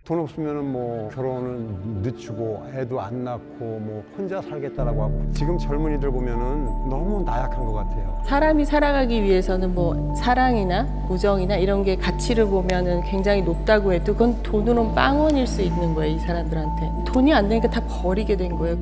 돈 없으면은 뭐 결혼은 늦추고 애도 안 낳고 뭐 혼자 살겠다라고 하고, 지금 젊은이들 보면은 너무 나약한 것 같아요. 사람이 살아가기 위해서는 뭐 사랑이나 우정이나 이런 게 가치를 보면은 굉장히 높다고 해도 그건 돈으로는 빵원일 수 있는 거예요. 이 사람들한테 돈이 안 되니까 다 버리게 된 거예요.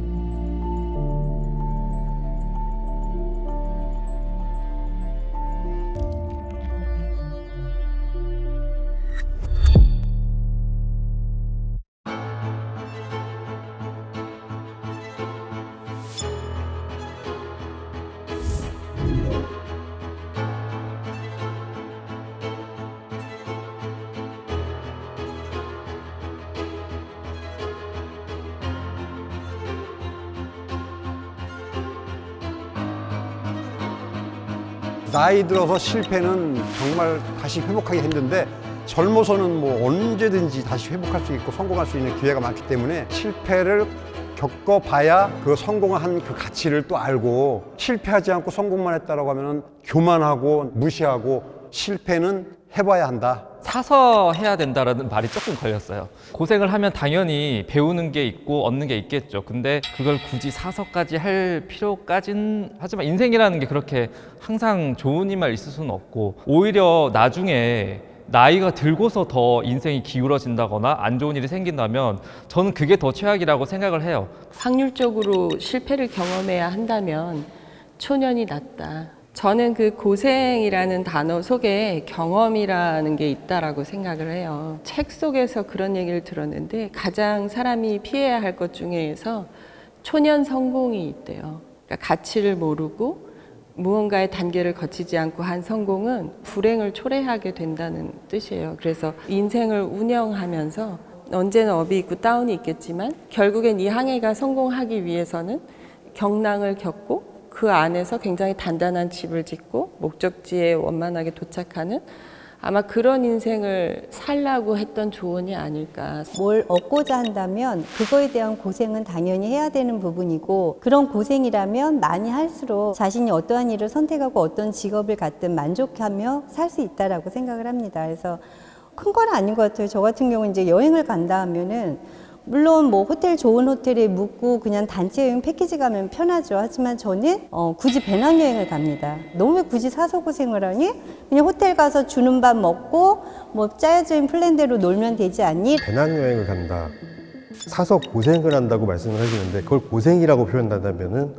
나이 들어서 실패는 정말 다시 회복하기 힘든데, 젊어서는 뭐 언제든지 다시 회복할 수 있고 성공할 수 있는 기회가 많기 때문에 실패를 겪어봐야 그 성공한 그 가치를 또 알고, 실패하지 않고 성공만 했다라고 하면은 교만하고 무시하고, 실패는 해봐야 한다. 사서 해야 된다라는 말이 조금 걸렸어요. 고생을 하면 당연히 배우는 게 있고 얻는 게 있겠죠. 근데 그걸 굳이 사서까지 할 필요까진, 하지만 인생이라는 게 그렇게 항상 좋은 일만 있을 수는 없고, 오히려 나중에 나이가 들고서 더 인생이 기울어진다거나 안 좋은 일이 생긴다면 저는 그게 더 최악이라고 생각을 해요. 확률적으로 실패를 경험해야 한다면 초년이 낫다. 저는 그 고생이라는 단어 속에 경험이라는 게 있다라고 생각을 해요. 책 속에서 그런 얘기를 들었는데, 가장 사람이 피해야 할 것 중에서 초년 성공이 있대요. 그러니까 가치를 모르고 무언가의 단계를 거치지 않고 한 성공은 불행을 초래하게 된다는 뜻이에요. 그래서 인생을 운영하면서 언제나 업이 있고 다운이 있겠지만 결국엔 이 항해가 성공하기 위해서는 경랑을 겪고 그 안에서 굉장히 단단한 집을 짓고 목적지에 원만하게 도착하는, 아마 그런 인생을 살라고 했던 조언이 아닐까. 뭘 얻고자 한다면 그거에 대한 고생은 당연히 해야 되는 부분이고, 그런 고생이라면 많이 할수록 자신이 어떠한 일을 선택하고 어떤 직업을 갖든 만족하며 살 수 있다라고 생각을 합니다. 그래서 큰 건 아닌 것 같아요. 저 같은 경우는 이제 여행을 간다 하면은 물론 뭐 호텔, 좋은 호텔에 묵고 그냥 단체 여행 패키지 가면 편하죠. 하지만 저는 굳이 배낭여행을 갑니다. 너무 왜 굳이 사서 고생을 하니? 그냥 호텔 가서 주는 밥 먹고 뭐 짜여진 플랜대로 놀면 되지 않니? 배낭여행을 간다, 사서 고생을 한다고 말씀을 하시는데, 그걸 고생이라고 표현한다면은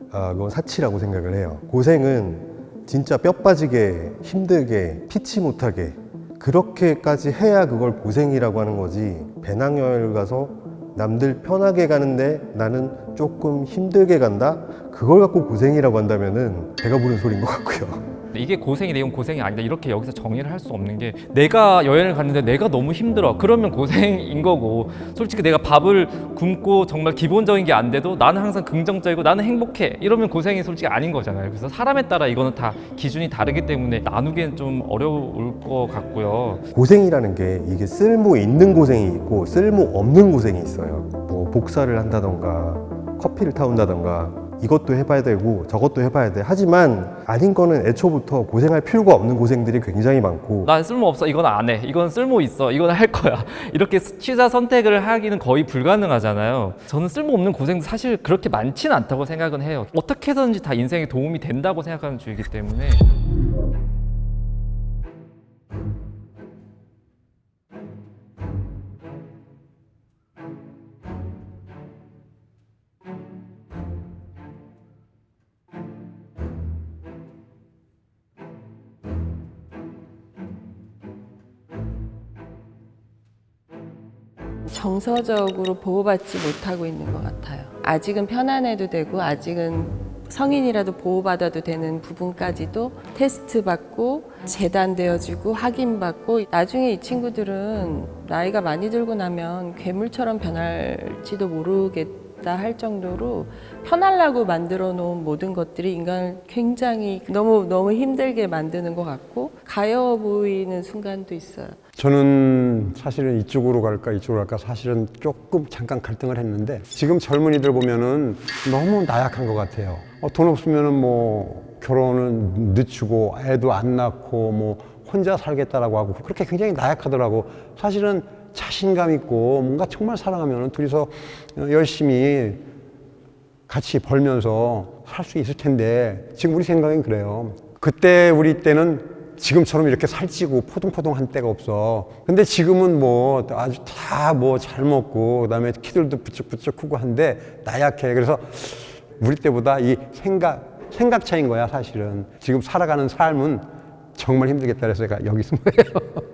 그건 사치라고 생각을 해요. 고생은 진짜 뼈 빠지게 힘들게 피치 못하게 그렇게까지 해야 그걸 고생이라고 하는 거지, 배낭여행을 가서 남들 편하게 가는데 나는 조금 힘들게 간다? 그걸 갖고 고생이라고 한다면은 배가 부른 소리인 것 같고요. 이게 고생이다, 이건 고생이 아니다, 이렇게 여기서 정의를 할 수 없는 게, 내가 여행을 갔는데 내가 너무 힘들어, 그러면 고생인 거고, 솔직히 내가 밥을 굶고 정말 기본적인 게 안 돼도 나는 항상 긍정적이고 나는 행복해, 이러면 고생이 솔직히 아닌 거잖아요. 그래서 사람에 따라 이거는 다 기준이 다르기 때문에 나누기엔 좀 어려울 것 같고요. 고생이라는 게 이게 쓸모 있는 고생이 있고 쓸모 없는 고생이 있어요. 뭐 복사를 한다던가 커피를 타온다던가 이것도 해봐야 되고 저것도 해봐야 돼. 하지만 아닌 거는 애초부터 고생할 필요가 없는 고생들이 굉장히 많고, 난 쓸모없어, 이건 안 해, 이건 쓸모 있어, 이건 할 거야, 이렇게 취사 선택을 하기는 거의 불가능하잖아요. 저는 쓸모없는 고생도 사실 그렇게 많지는 않다고 생각은 해요. 어떻게 해서든지 다 인생에 도움이 된다고 생각하는 주의이기 때문에. 정서적으로 보호받지 못하고 있는 것 같아요. 아직은 편안해도 되고 아직은 성인이라도 보호받아도 되는 부분까지도 테스트 받고 재단되어지고 확인받고, 나중에 이 친구들은 나이가 많이 들고 나면 괴물처럼 변할지도 모르겠다 할 정도로 편하려고 만들어 놓은 모든 것들이 인간을 굉장히 너무 힘들게 만드는 것 같고 가여워 보이는 순간도 있어요. 저는 사실은 이쪽으로 갈까 이쪽으로 갈까 사실은 조금 잠깐 갈등을 했는데, 지금 젊은이들 보면은 너무 나약한 것 같아요. 돈 없으면은 뭐 결혼은 늦추고 애도 안 낳고 뭐 혼자 살겠다라고 하고 그렇게 굉장히 나약하더라고. 사실은 자신감 있고 뭔가 정말 사랑하면 둘이서 열심히 같이 벌면서 살 수 있을 텐데 지금 우리 생각엔 그래요. 그때 우리 때는 지금처럼 이렇게 살찌고 포동포동한 때가 없어. 근데 지금은 뭐 아주 다 뭐 잘 먹고 그다음에 키들도 부쩍부쩍 크고 한데 나약해. 그래서 우리 때보다 이 생각 차이인 거야 사실은. 지금 살아가는 삶은 정말 힘들겠다 그래서 제가 여기 있는 거예요.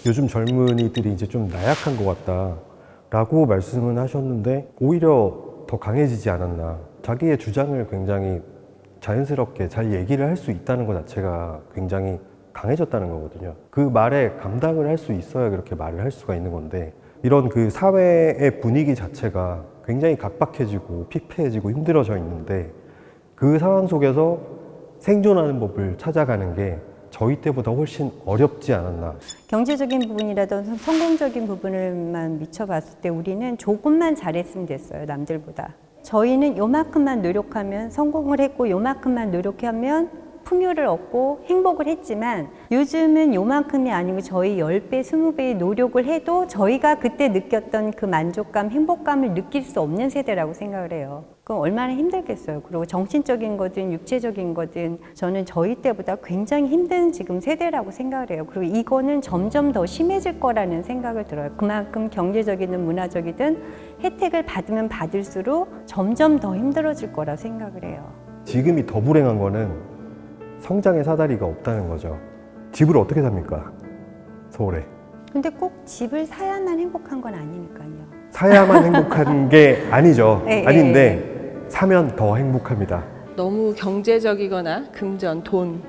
요즘 젊은이들이 이제 좀 나약한 것 같다라고 말씀은 하셨는데 오히려 더 강해지지 않았나. 자기의 주장을 굉장히 자연스럽게 잘 얘기를 할 수 있다는 것 자체가 굉장히 강해졌다는 거거든요. 그 말에 감당을 할 수 있어야 그렇게 말을 할 수가 있는 건데 이런 그 사회의 분위기 자체가 굉장히 각박해지고 피폐해지고 힘들어져 있는데 그 상황 속에서 생존하는 법을 찾아가는 게 저희 때보다 훨씬 어렵지 않았나. 경제적인 부분이라든 성공적인 부분을만 미쳐봤을 때 우리는 조금만 잘했으면 됐어요, 남들보다. 저희는 요만큼만 노력하면 성공을 했고 요만큼만 노력하면 풍요를 얻고 행복을 했지만 요즘은 요만큼이 아니고 저희 10배, 20배의 노력을 해도 저희가 그때 느꼈던 그 만족감, 행복감을 느낄 수 없는 세대라고 생각을 해요. 그럼 얼마나 힘들겠어요. 그리고 정신적인 거든 육체적인 거든 저는 저희 때보다 굉장히 힘든 지금 세대라고 생각을 해요. 그리고 이거는 점점 더 심해질 거라는 생각을 들어요. 그만큼 경제적이든 문화적이든 혜택을 받으면 받을수록 점점 더 힘들어질 거라 생각을 해요. 지금이 더 불행한 거는 성장의 사다리가 없다는 거죠. 집을 어떻게 삽니까? 서울에. 근데 꼭 집을 사야만 행복한 건 아니니까요. 사야만 행복한 게 아니죠. 네, 아닌데 사면 더 행복합니다. 너무 경제적이거나 금전, 돈,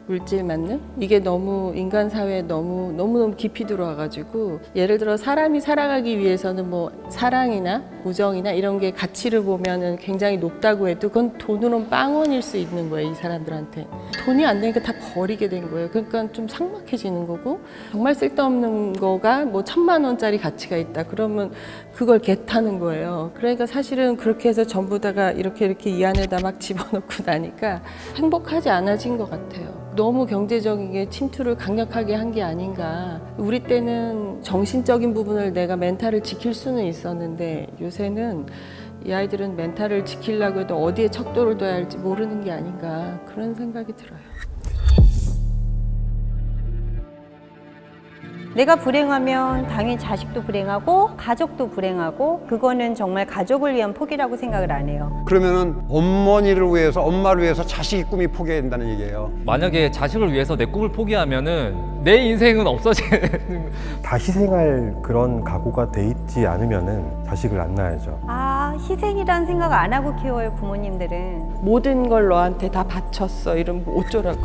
물질 만능? 이게 너무 인간 사회에 너무 깊이 들어와가지고 예를 들어 사람이 살아가기 위해서는 뭐 사랑이나 우정이나 이런 게 가치를 보면은 굉장히 높다고 해도 그건 돈으로는 빵원일 수 있는 거예요, 이 사람들한테. 돈이 안 되니까 다 버리게 된 거예요. 그러니까 좀 삭막해지는 거고 정말 쓸데없는 거가 뭐 1,000만 원짜리 가치가 있다. 그러면 그걸 개타는 거예요. 그러니까 사실은 그렇게 해서 전부 다가 이렇게 이 안에다 막 집어넣고 나니까 행복하지 않아진 것 같아요. 너무 경제적인 게 침투를 강력하게 한 게 아닌가. 우리 때는 정신적인 부분을 내가 멘탈을 지킬 수는 있었는데 요새는 이 아이들은 멘탈을 지키려고 해도 어디에 척도를 둬야 할지 모르는 게 아닌가 그런 생각이 들어요. 내가 불행하면 당연히 자식도 불행하고 가족도 불행하고 그거는 정말 가족을 위한 포기라고 생각을 안 해요. 그러면은 어머니를 위해서 엄마를 위해서 자식의 꿈이 포기해야 된다는 얘기예요. 만약에 자식을 위해서 내 꿈을 포기하면은 내 인생은 없어지는. 다 희생할 그런 각오가 돼 있지 않으면은 자식을 안 낳아야죠. 아, 희생이라는 생각 안 하고 키워요, 부모님들은. 모든 걸 너한테 다 바쳤어 이러면 뭐 어쩌라고.